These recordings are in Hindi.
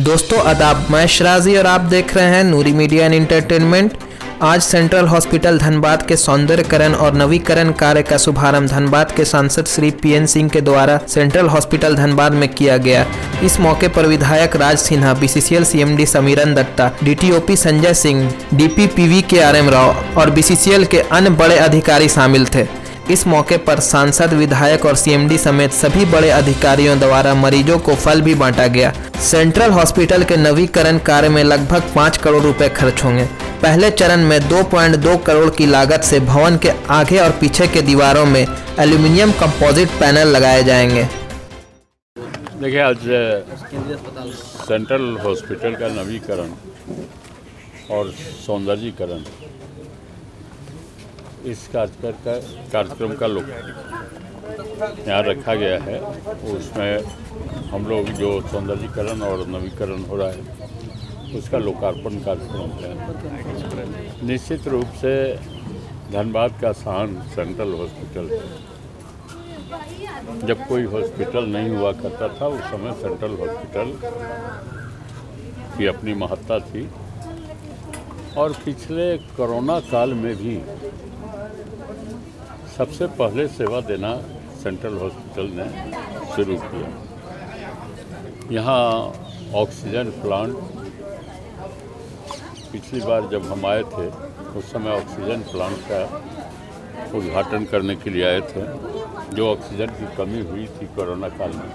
दोस्तों आदाब, मैं शराजी और आप देख रहे हैं नूरी मीडिया एंड एंटरटेनमेंट। आज सेंट्रल हॉस्पिटल धनबाद के सौंदर्यकरण और नवीकरण कार्य का शुभारंभ धनबाद के सांसद श्री पीएन सिंह के द्वारा सेंट्रल हॉस्पिटल धनबाद में किया गया। इस मौके पर विधायक Raj Sinha, BCCL CMD Samiran Datta, DTOP Sanjay Singh, DP PV के आरएम राव और बीसीसीएल के अन्य बड़े अधिकारी शामिल थे। इस मौके पर सांसद, विधायक और सीएमडी समेत सभी बड़े अधिकारियों द्वारा मरीजों को फल भी बांटा गया। सेंट्रल हॉस्पिटल के नवीकरण कार्य में लगभग 5 करोड़ रुपए खर्च होंगे। पहले चरण में 2.2 करोड़ की लागत से भवन के आगे और पीछे के दीवारों में एल्यूमिनियम कंपोजिट पैनल लगाए जाएंगे। देखिए, आज सेंट्रल हॉस्पिटल का नवीकरण और सौंदर्यीकरण इस कार्यक्रम का लोग यहाँ रखा गया है। उसमें हम लोग जो सौंदर्यीकरण और नवीकरण हो रहा है उसका लोकार्पण कार्यक्रम है। निश्चित रूप से धनबाद का शान सेंट्रल हॉस्पिटल है। जब कोई हॉस्पिटल नहीं हुआ करता था उस समय सेंट्रल हॉस्पिटल की अपनी महत्ता थी और पिछले कोरोना काल में भी सबसे पहले सेवा देना सेंट्रल हॉस्पिटल ने शुरू किया। यहाँ ऑक्सीजन प्लांट, पिछली बार जब हम आए थे उस समय ऑक्सीजन प्लांट का उद्घाटन करने के लिए आए थे, जो ऑक्सीजन की कमी हुई थी कोरोना काल में।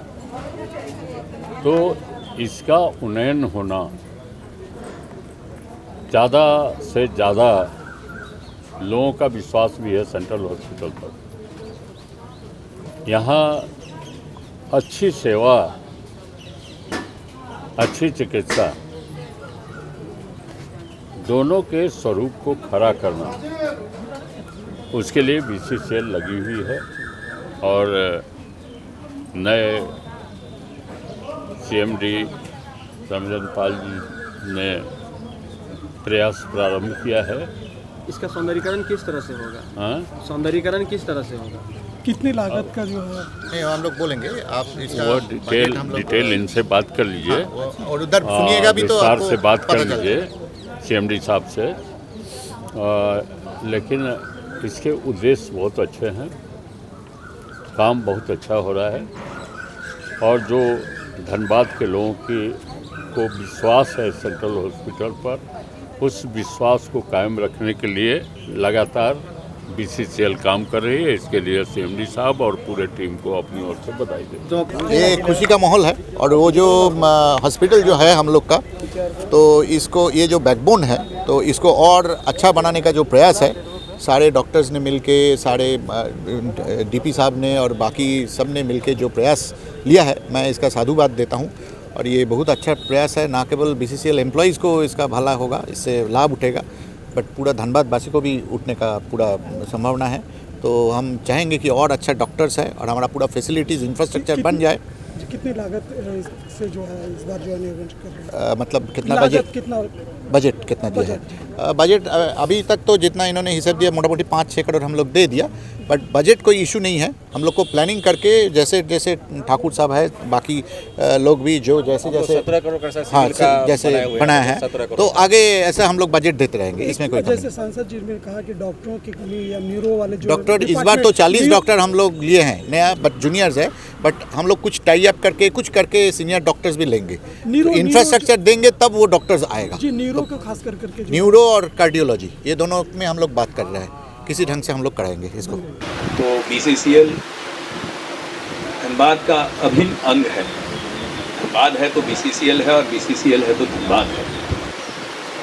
तो इसका उन्नयन होना, ज़्यादा से ज़्यादा लोगों का विश्वास भी है सेंट्रल हॉस्पिटल पर। यहाँ अच्छी सेवा, अच्छी चिकित्सा, दोनों के स्वरूप को खड़ा करना, उसके लिए बीसीसीएल लगी हुई है और नए सीएमडी समीरन पाल जी ने प्रयास प्रारंभ किया है। इसका सौंदर्यीकरण किस तरह से होगा? हाँ, सौंदर्यीकरण किस तरह से होगा? कितनी लागत का जो है? नहीं, हम लोग बोलेंगे, आप इसका वो डिटेल इनसे बात कर लीजिए। हाँ, और उधर सुनिएगा भी तो विस्तार आपको से बात कर पता लीजिए सीएमडी साहब से। लेकिन इसके उद्देश्य बहुत अच्छे हैं, काम बहुत अच्छा हो रहा है और जो धनबाद के लोगों को विश्वास है सेंट्रल हॉस्पिटल पर, उस विश्वास को कायम रखने के लिए लगातार बीसीसीएल काम कर रही है। इसके लिए सीएमडी साहब और पूरे टीम को अपनी ओर से बधाई देते हैं। तो ये खुशी का माहौल है और वो जो हॉस्पिटल जो है हम लोग का, तो इसको, ये जो बैकबोन है, तो इसको और अच्छा बनाने का जो प्रयास है, सारे डॉक्टर्स ने मिलके, सारे डीपी साहब ने और बाकी सब ने मिलके जो प्रयास लिया है, मैं इसका साधुवाद देता हूँ। और ये बहुत अच्छा प्रयास है। ना केवल बीसीसीएल एम्प्लॉइज़ को इसका भला होगा, इससे लाभ उठेगा, बट पूरा धनबाद वासी को भी उठने का पूरा संभावना है। तो हम चाहेंगे कि और अच्छा डॉक्टर्स है और हमारा पूरा फैसिलिटीज़, इंफ्रास्ट्रक्चर बन जाए। कितनी लागत से जो है इस बार जो है कर रहे हैं? मतलब कितना बजट कितना दिया है? बजट अभी तक तो जितना इन्होंने हिसाब दिया, मोटा मोटी 5-6 करोड़ हम लोग दे दिया, बट बजट कोई इशू नहीं है। हम लोग को प्लानिंग करके, जैसे जैसे ठाकुर साहब है, बाकी लोग भी जो जैसे 17 करोड़ का, हाँ, जैसे बनाया है, तो आगे ऐसा हम लोग बजट देते रहेंगे। इसमें कोई जैसे सांसद जी ने कहा कि डॉक्टरों की कमी या न्यूरो वाले जो डॉक्टर, इस बार तो 40 डॉक्टर हम लोग लिए हैं नया, बट जूनियर्स है, बट हम लोग कुछ टाई अप करके, कुछ करके सीनियर डॉक्टर्स भी लेंगे। इंफ्रास्ट्रक्चर देंगे तब वो डॉक्टर्स आएगा। जी, न्यूरो का खास करके, न्यूरो और कार्डियोलॉजी, ये दोनों में हम लोग बात कर रहे हैं, किसी ढंग से हम लोग कराएंगे इसको। तो बीसीसीएल धनबाद का अभिन्न अंग है। धनबाद है तो बीसीसीएल है और बीसीसीएल है तो धनबाद है।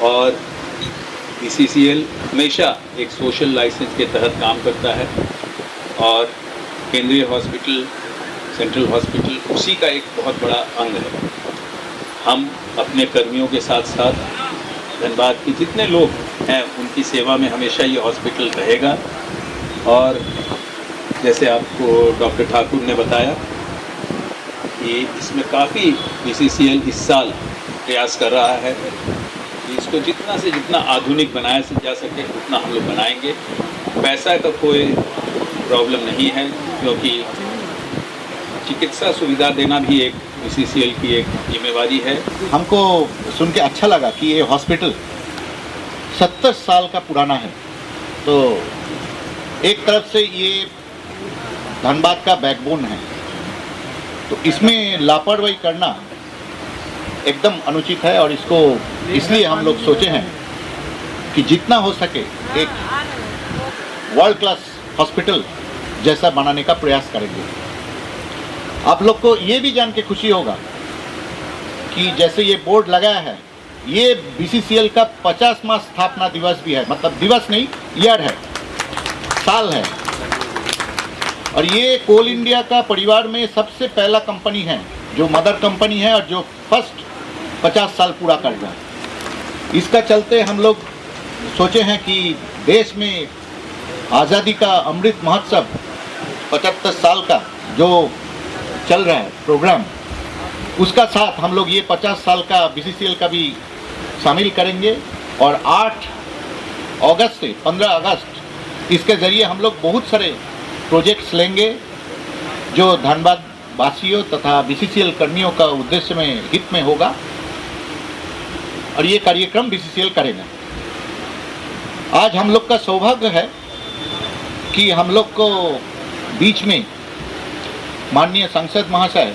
और बीसीसीएल हमेशा एक सोशल लाइसेंस के तहत काम करता है और केंद्रीय हॉस्पिटल, सेंट्रल हॉस्पिटल उसी का एक बहुत बड़ा अंग है। हम अपने कर्मियों के साथ साथ धनबाद के जितने लोग हैं उनकी सेवा में हमेशा ये हॉस्पिटल रहेगा। और जैसे आपको डॉक्टर ठाकुर ने बताया कि इसमें काफ़ी बीसीसीएल इस साल प्रयास कर रहा है कि इसको जितना से जितना आधुनिक बनाया जा सके उतना हम लोग बनाएंगे। पैसा का कोई प्रॉब्लम नहीं है, क्योंकि चिकित्सा सुविधा देना भी एक BCCL की एक जिम्मेवारी है। हमको सुन के अच्छा लगा कि ये हॉस्पिटल 70 साल का पुराना है। तो एक तरफ से ये धनबाद का बैकबोन है, तो इसमें लापरवाही करना एकदम अनुचित है और इसको इसलिए हम लोग सोचे हैं कि जितना हो सके एक वर्ल्ड क्लास हॉस्पिटल जैसा बनाने का प्रयास करेंगे। आप लोग को ये भी जान के खुशी होगा कि जैसे ये बोर्ड लगाया है, ये BCCL का 50वां स्थापना दिवस भी है, मतलब दिवस नहीं, ईयर है, साल है। और ये कोल इंडिया का परिवार में सबसे पहला कंपनी है जो मदर कंपनी है और जो फर्स्ट 50 साल पूरा कर रहा है। इसका चलते हम लोग सोचे हैं कि देश में आज़ादी का अमृत महोत्सव 75 साल का जो चल रहा है प्रोग्राम, उसका साथ हम लोग ये 50 साल का BCCL का भी शामिल करेंगे। और 8 अगस्त से 15 अगस्त इसके ज़रिए हम लोग बहुत सारे प्रोजेक्ट्स लेंगे जो धनबाद वासियों तथा BCCL कर्मियों का उद्देश्य में हित में होगा और ये कार्यक्रम BCCL करेगा। आज हम लोग का सौभाग्य है कि हम लोग को बीच में माननीय सांसद महाशय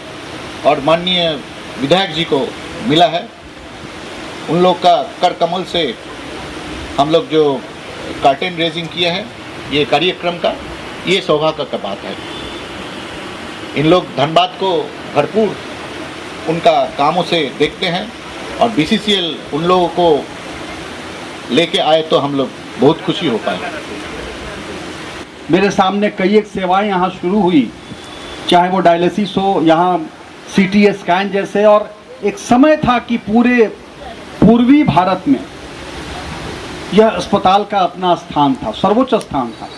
और माननीय विधायक जी को मिला है। उन लोग का कर कमल से हम लोग जो कर्टेन रेजिंग किया है ये कार्यक्रम का, ये सौभाग्य का बात है। इन लोग धनबाद को भरपूर उनका कामों से देखते हैं और BCCL उन लोगों को लेके आए तो हम लोग बहुत खुशी हो पाए। मेरे सामने कई एक सेवाएं यहाँ शुरू हुई, चाहे वो डायलिसिस हो, यहाँ CT स्कैन जैसे, और एक समय था कि पूरे पूर्वी भारत में यह अस्पताल का अपना स्थान था, सर्वोच्च स्थान था।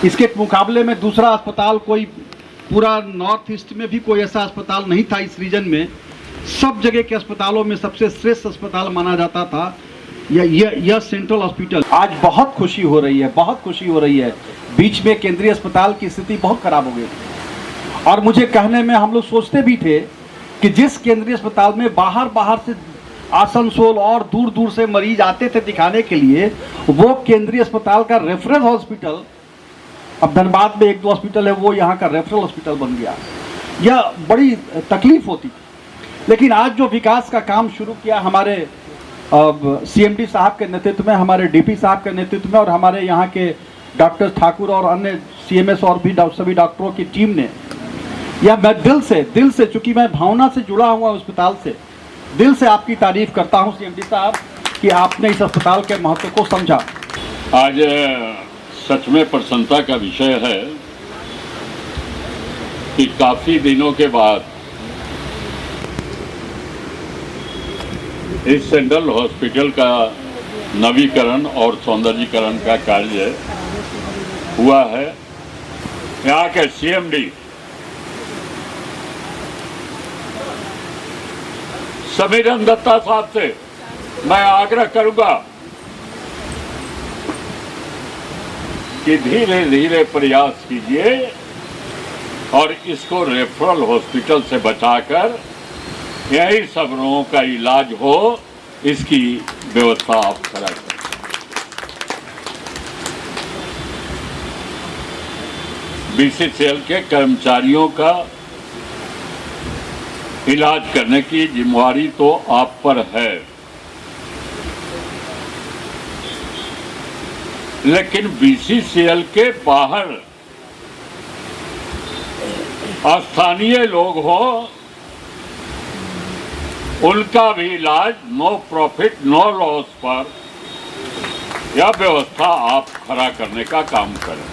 इसके मुकाबले में दूसरा अस्पताल कोई पूरा नॉर्थ ईस्ट में भी कोई ऐसा अस्पताल नहीं था इस रीजन में। सब जगह के अस्पतालों में सबसे श्रेष्ठ अस्पताल माना जाता था यह सेंट्रल हॉस्पिटल। आज बहुत खुशी हो रही है, बहुत खुशी हो रही है। बीच में केंद्रीय अस्पताल की स्थिति बहुत खराब हो गई थी और मुझे कहने में हम लोग सोचते भी थे कि जिस केंद्रीय अस्पताल में बाहर से आसनसोल और दूर दूर से मरीज आते थे दिखाने के लिए, वो केंद्रीय अस्पताल का रेफरल हॉस्पिटल, अब धनबाद में 1-2 हॉस्पिटल है, वो यहाँ का रेफरल हॉस्पिटल बन गया। यह बड़ी तकलीफ होती थी। लेकिन आज जो विकास का काम शुरू किया हमारे CMD साहब के नेतृत्व में, हमारे DP साहब के नेतृत्व में और हमारे यहाँ के डॉक्टर ठाकुर और अन्य CMS और भी सभी डॉक्टरों की टीम ने, यह मैं दिल से चूँकि मैं भावना से जुड़ा हुआ अस्पताल से, दिल से आपकी तारीफ करता हूँ CMD साहब कि आपने इस अस्पताल के महत्व को समझा। आज सच में प्रसन्नता का विषय है कि काफ़ी दिनों के बाद इस सेंट्रल हॉस्पिटल का नवीकरण और सौंदर्यीकरण का कार्य हुआ है। यहाँ के CMD समीरन दत्ता साहब से मैं आग्रह करूंगा कि धीरे धीरे प्रयास कीजिए और इसको रेफरल हॉस्पिटल से बचाकर यही सब लोगों का इलाज हो, इसकी व्यवस्था आप करा करें। BCCL के कर्मचारियों का इलाज करने की जिम्मेवारी तो आप पर है, लेकिन BCCL के बाहर स्थानीय लोग हो, उनका भी इलाज नो प्रॉफिट नो लॉस पर यह व्यवस्था आप खड़ा करने का काम करें।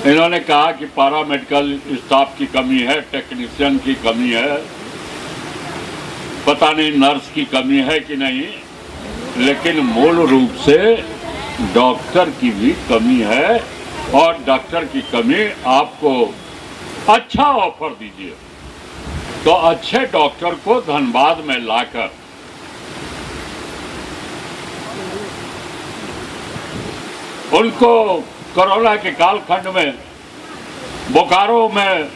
इन्होंने कहा कि पैरामेडिकल स्टाफ की कमी है, टेक्नीशियन की कमी है, पता नहीं नर्स की कमी है कि नहीं, लेकिन मूल रूप से डॉक्टर की भी कमी है और डॉक्टर की कमी आपको अच्छा ऑफर दीजिए तो अच्छे डॉक्टर को धनबाद में लाकर उनको कोरोना के कालखंड में बोकारो में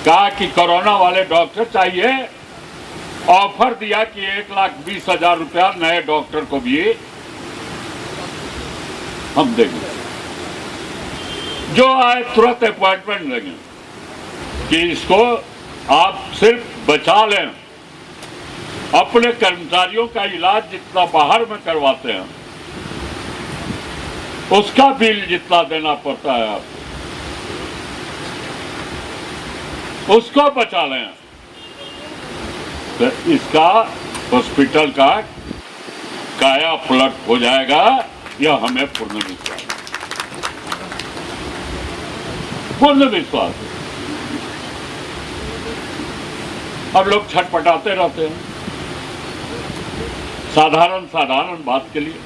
कहा कि कोरोना वाले डॉक्टर चाहिए, ऑफर दिया कि 1,20,000 रुपया नए डॉक्टर को भी हम देंगे, जो आए तुरंत अपॉइंटमेंट लेंगे कि इसको आप सिर्फ बचा लें। अपने कर्मचारियों का इलाज जितना बाहर में करवाते हैं उसका बिल जितना देना पड़ता है आपको, उसको बचा लें, तो इसका हॉस्पिटल का काया पलट हो जाएगा। यह हमें पूर्ण विश्वास है। अब लोग छटपटाते रहते हैं साधारण बात के लिए।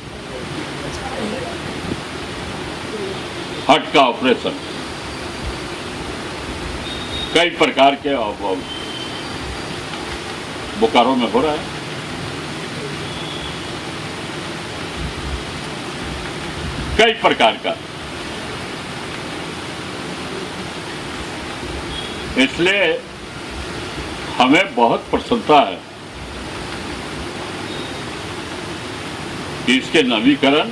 हार्ट का ऑपरेशन कई प्रकार के बोकारो में हो रहा है। कई प्रकार का, इसलिए हमें बहुत प्रसन्नता है कि इसके नवीकरण,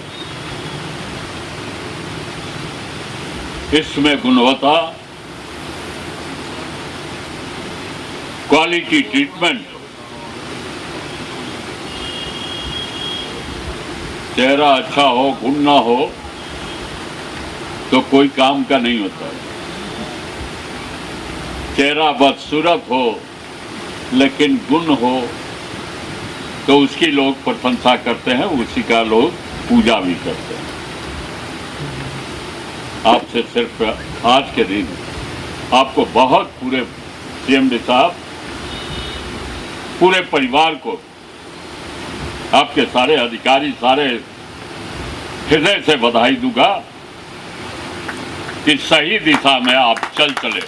इसमें गुणवत्ता, क्वालिटी ट्रीटमेंट, चेहरा अच्छा हो, गुण ना हो तो कोई काम का नहीं होता है। चेहरा बदसूरत हो लेकिन गुण हो तो उसकी लोग प्रशंसा करते हैं, उसी का लोग पूजा भी करते हैं। आपसे सिर्फ आज के दिन आपको बहुत, पूरे सीएमडी साहब, पूरे परिवार को, आपके सारे अधिकारी, सारे हृदय से बधाई दूंगा कि सही दिशा में आप चल चले।